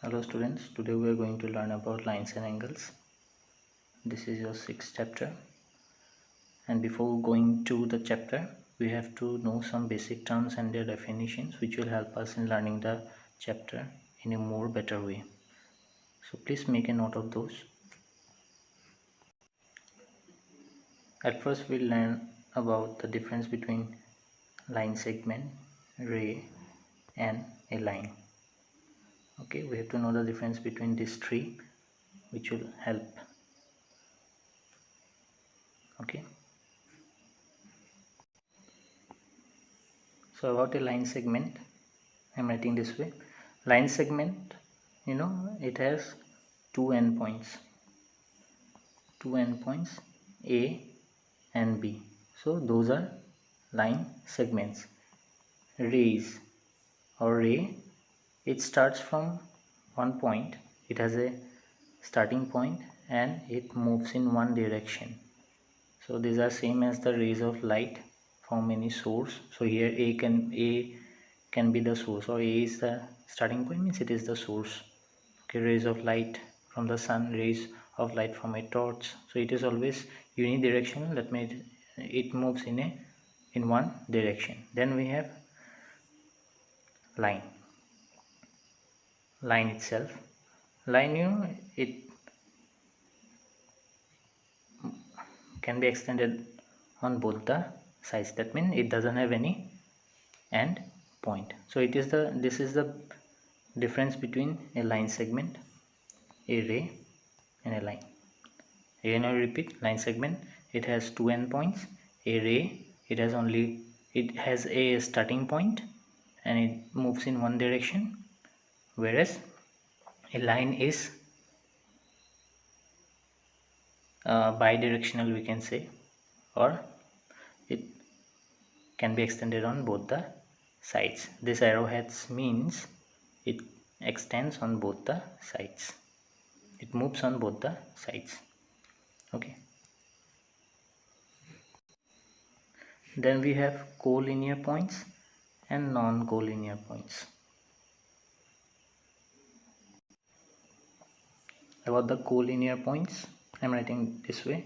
Hello students, today we are going to learn about lines and angles. This is your 6th chapter, and before going to the chapter we have to know some basic terms and their definitions, which will help us in learning the chapter in a more better way. So please make a note of those. At first we'll learn about the difference between line segment, ray and a line. Okay, we have to know the difference between these three, which will help. Okay, so about a line segment, I'm writing this way. Line segment, it has two endpoints A and B, so those are line segments. Rays or ray, it starts from one point, it has a starting point and it moves in one direction. So these are same as the rays of light from any source. So here A can be the source, or A is the starting point, means it is the source. Okay, rays of light from the sun, rays of light from a torch, so it is always unidirectional. That means it moves in one direction. Then we have line itself. Line, it can be extended on both the sides. That means it doesn't have any end point. So this is the difference between a line segment, a ray and a line. Again I repeat, line segment, it has two endpoints. A ray, it has a starting point and it moves in one direction, whereas a line is bidirectional, we can say, or it can be extended on both the sides. This arrowheads means it extends on both the sides, it moves on both the sides. Okay, then we have collinear points and non-collinear points. About the collinear points, I'm writing this way.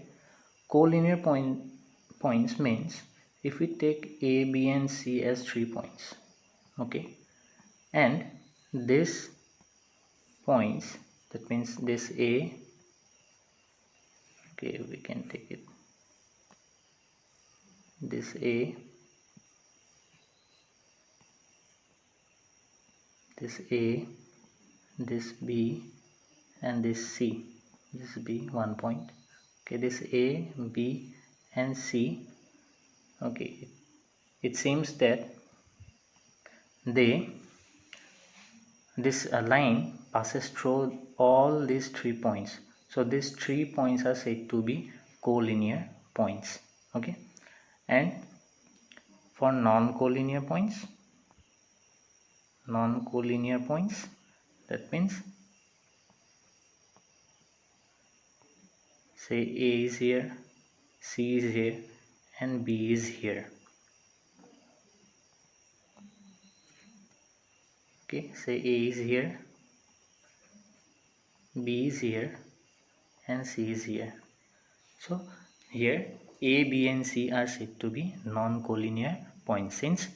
Collinear points means if we take A, B and C as 3 points, okay, and this points, that means this A, okay, we can take it, this A, this A, this B and this C. This B 1 point. Okay, this A, B and C. Okay, it seems that this line passes through all these 3 points. So these 3 points are said to be collinear points. Okay, and for non-collinear points, that means say A is here, C is here and B is here. Okay, say A is here, B is here and C is here. So here A, B and C are said to be non-collinear points, since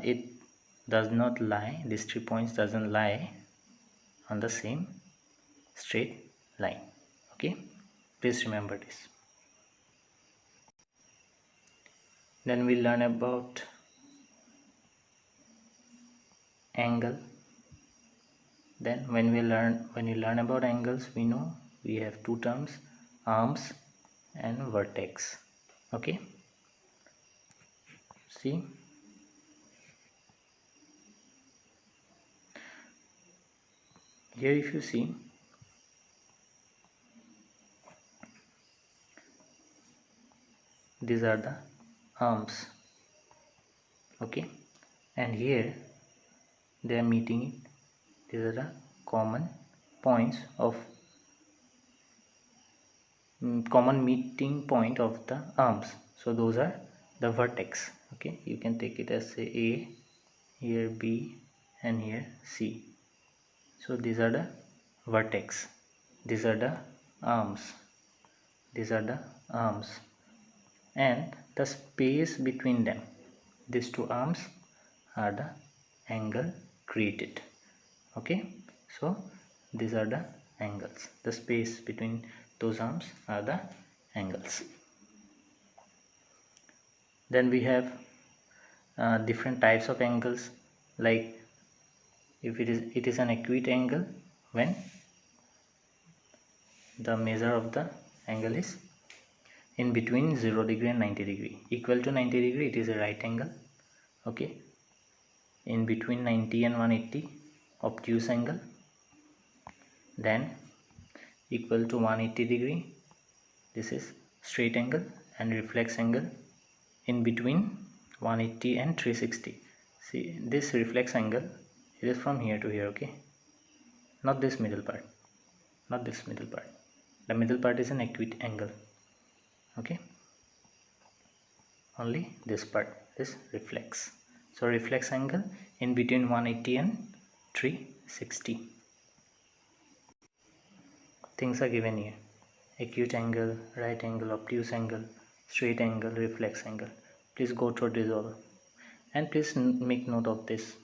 it does not lie, these 3 points doesn't lie on the same straight line. Okay, please remember this. Then we learn about angle. Then when you learn about angles, we know we have two terms, arms and vertex. Okay, see, here if you see, these are the arms. Okay, and here they are meeting it. These are the common points of common meeting point of the arms. So those are the vertex. Okay, you can take it as say A, here B and here C. So these are the vertex, these are the arms, these are the arms, and the space between them, these two arms, are the angle created. Okay, so these are the angles, the space between those arms are the angles. Then we have different types of angles, like if it is an acute angle when the measure of the angle is in between 0 degree and 90 degree. Equal to 90 degree, it is a right angle. Okay, in between 90 and 180, obtuse angle. Then equal to 180 degree, this is straight angle. And reflex angle in between 180 and 360. See, this reflex angle, it is from here to here. Okay, not this middle part, not this middle part. The middle part is an acute angle. Okay, only this part is reflex. So reflex angle in between 180 and 360. Things are given here: acute angle, right angle, obtuse angle, straight angle, reflex angle. Please go through this all and please make note of this.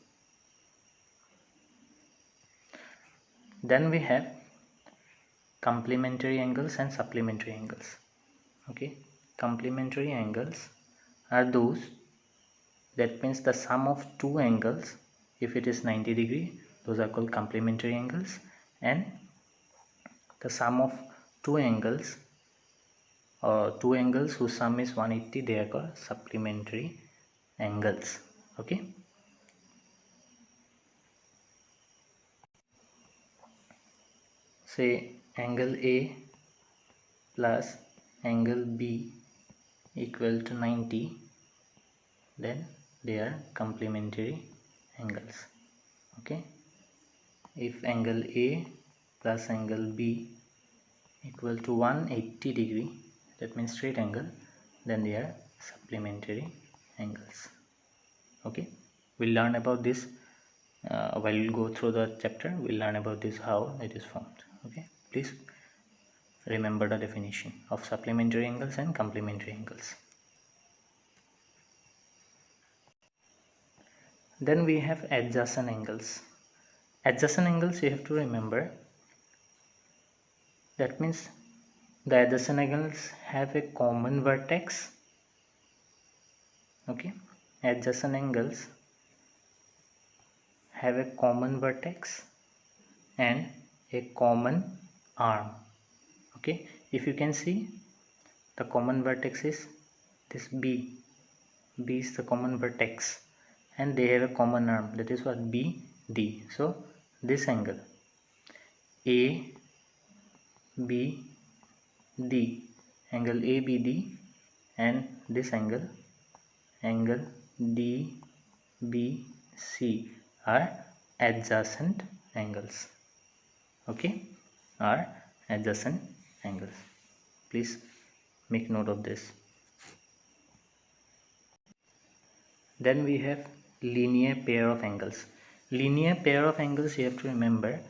Then we have complementary angles and supplementary angles. Okay, complementary angles are those, that means the sum of two angles. If it is 90 degree, those are called complementary angles, and the sum of two angles or two angles whose sum is 180, they are called supplementary angles. Okay, say angle A plus angle B equal to 90, then they are complementary angles. Okay, if angle A plus angle B equal to 180 degree, that means straight angle, then they are supplementary angles. Okay, we'll learn about this while we'll go through the chapter. We'll learn about this, how it is formed. Okay, please remember the definition of supplementary angles and complementary angles. Then we have adjacent angles. Adjacent angles, you have to remember, that means the adjacent angles have a common vertex. Okay, adjacent angles have a common vertex and a common arm. Okay, if you can see, the common vertex is this B. B is the common vertex, and they have a common arm, that is what, BD. So this angle ABD, angle ABD, and this angle DBC are adjacent angles. Okay, are adjacent angles. Please make note of this. Then we have linear pair of angles. Linear pair of angles, you have to remember,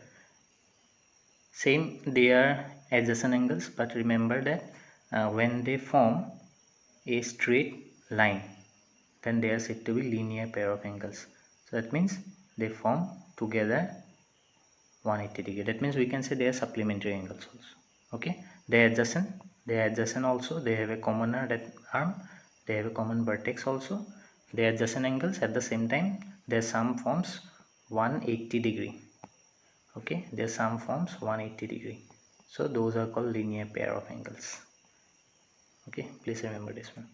same, they are adjacent angles, but remember that when they form a straight line, then they are said to be linear pair of angles. So that means they form together 180 degree. That means we can say they are supplementary angles also. Okay, they are adjacent also, they have a common arm, they have a common vertex also, they are adjacent angles. At the same time, their sum forms 180 degree. Okay, their sum forms 180 degree. So those are called linear pair of angles. Okay, please remember this one.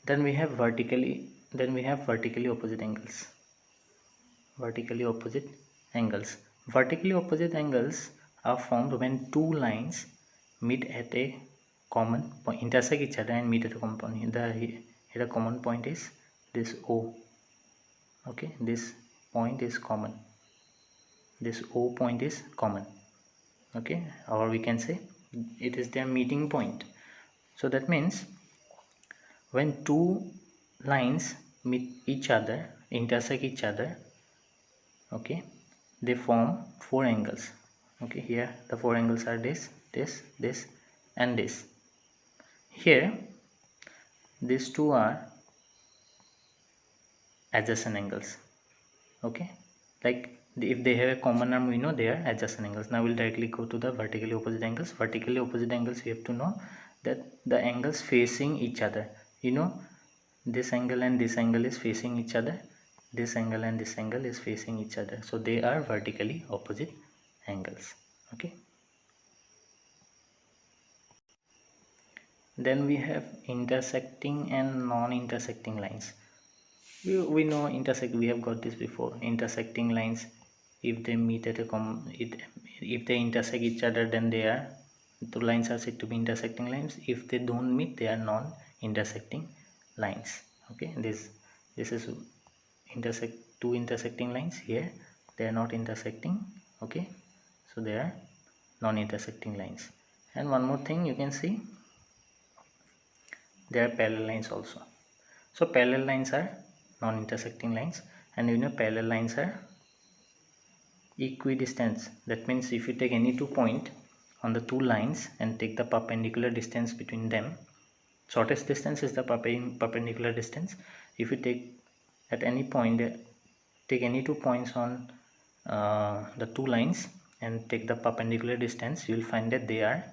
Then we have vertically opposite angles. Vertically opposite angles are formed when two lines meet at a common point, intersect each other and meet at a common point. The common point is this O. Okay, this point is common, this O point is common. Okay, or we can say it is their meeting point. So that means when two lines meet each other, intersect each other, okay, they form 4 angles. Okay, here the 4 angles are this, this, this and this. Here these two are adjacent angles. Okay, like if they have a common arm, we know they are adjacent angles. Now we'll directly go to the vertically opposite angles. Vertically opposite angles, you have to know that the angles facing each other, you know, this angle and this angle is facing each other, this angle and this angle is facing each other, so they are vertically opposite angles. Okay, then we have intersecting and non-intersecting lines. We know intersect, we have got this before. Intersecting lines, if they meet at a if they intersect each other, then they are, the lines are said to be intersecting lines. If they don't meet, they are non-intersecting lines. Okay, this is two intersecting lines. Here they are not intersecting. Okay, so they are non-intersecting lines. And one more thing you can see, there are parallel lines also. So parallel lines are non-intersecting lines, and you know parallel lines are equidistant. That means if you take any 2 points on the 2 lines and take the perpendicular distance between them, shortest distance is the perpendicular distance. If you take at any point, take any 2 points on the 2 lines and take the perpendicular distance, you will find that they are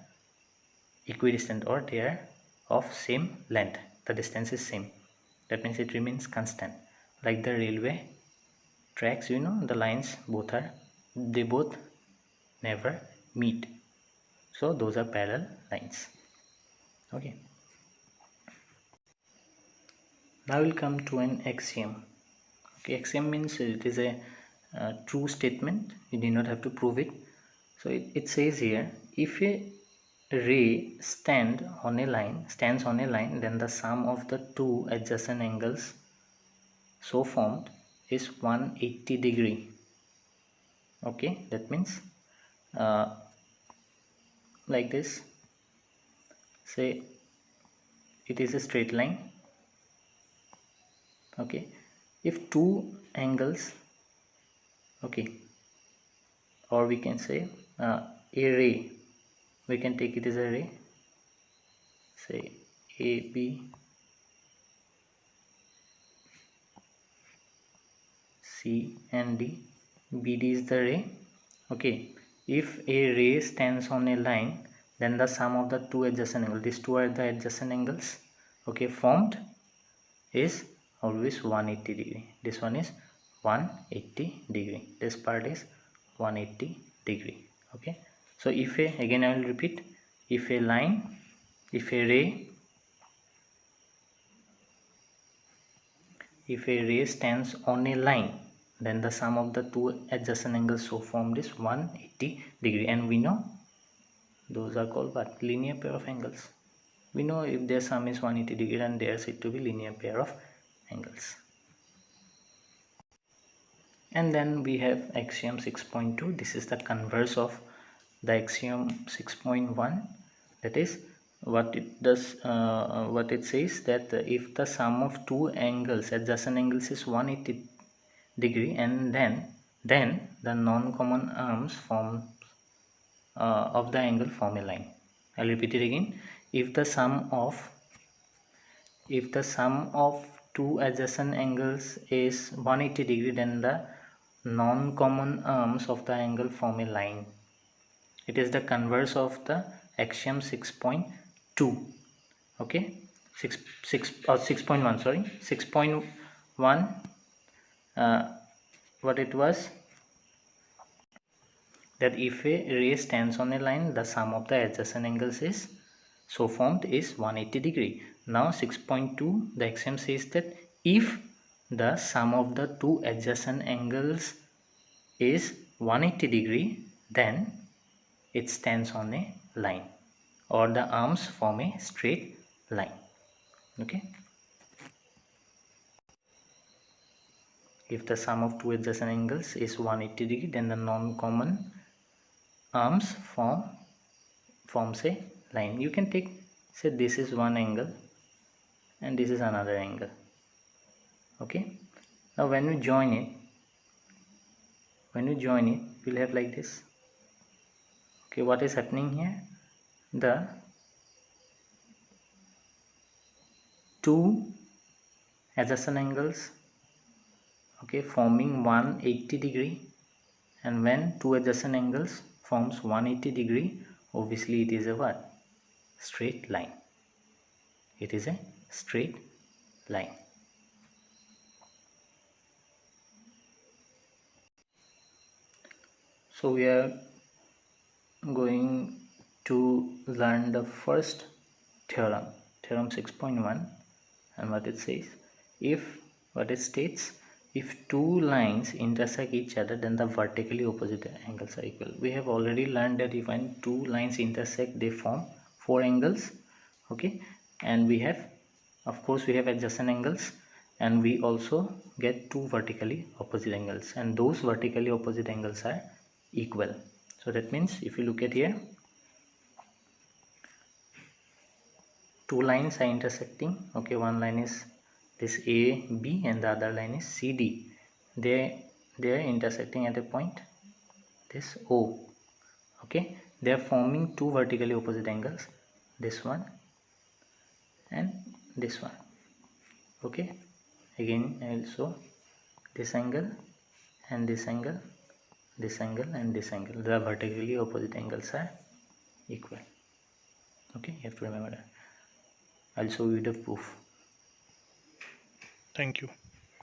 equidistant, or they are of same length. The distance is same. That means it remains constant. Like the railway tracks, you know, the lines they both never meet. So those are parallel lines. Okay. Now we'll come to an axiom. Okay, axiom means it is a true statement. You do not have to prove it. So it says here, if a ray stands on a line, then the sum of the two adjacent angles so formed is 180 degree. Okay, that means like this, say it is a straight line. Okay, if two angles, okay, or we can say a ray, we can take it as a ray, say AB, C and D. BD is the ray. Okay, if a ray stands on a line, then the sum of the two adjacent angles, these two are the adjacent angles, okay, formed is always 180 degree. This one is 180 degree, this part is 180 degree. Okay, so if a, again I will repeat, if a line, if a ray stands on a line, then the sum of the two adjacent angles so formed is 180 degree, and we know those are called what? Linear pair of angles. We know if their sum is 180 degree, then they are said to be linear pair of angles. And then we have axiom 6.2. This is the converse of the axiom 6.1. That is, what it does, what it says, that if the sum of two angles, adjacent angles, is 180 degree, and then the non-common arms of the angle form a line. I'll repeat it again. If the sum of two adjacent angles is 180 degree, then the non-common arms of the angle form a line. It is the converse of the axiom 6.2. okay, 6.1, sorry, 6.1. What it was, that if a ray stands on a line, the sum of the adjacent angles is so formed is 180 degree. Now 6.2, the axiom says that if the sum of the two adjacent angles is 180 degree, then it stands on a line, or the arms form a straight line. Okay, if the sum of two adjacent angles is 180 degree, then the non-common arms forms a line. You can take, say this is one angle and this is another angle. Okay, now when we join it, when you join it, we'll have like this. Okay, what is happening here? The two adjacent angles, okay, forming 180 degree, and when two adjacent angles forms 180 degree, obviously it is a what? Straight line. It is a straight line. So we are going to learn the first theorem, theorem 6.1, and what it says, what it states, if two lines intersect each other, then the vertically opposite angles are equal. We have already learned that if when two lines intersect, they form four angles, okay, and we have, of course, we have adjacent angles, and we also get two vertically opposite angles, and those vertically opposite angles are equal. So that means if you look at here, two lines are intersecting, okay, one line is this AB and the other line is CD. They are intersecting at a point, this O, okay. They are forming two vertically opposite angles, this one and this one, okay. Again I will show this angle and this angle, this angle and this angle. The vertically opposite angles are equal, okay. You have to remember that. I'll show you the proof. Thank you.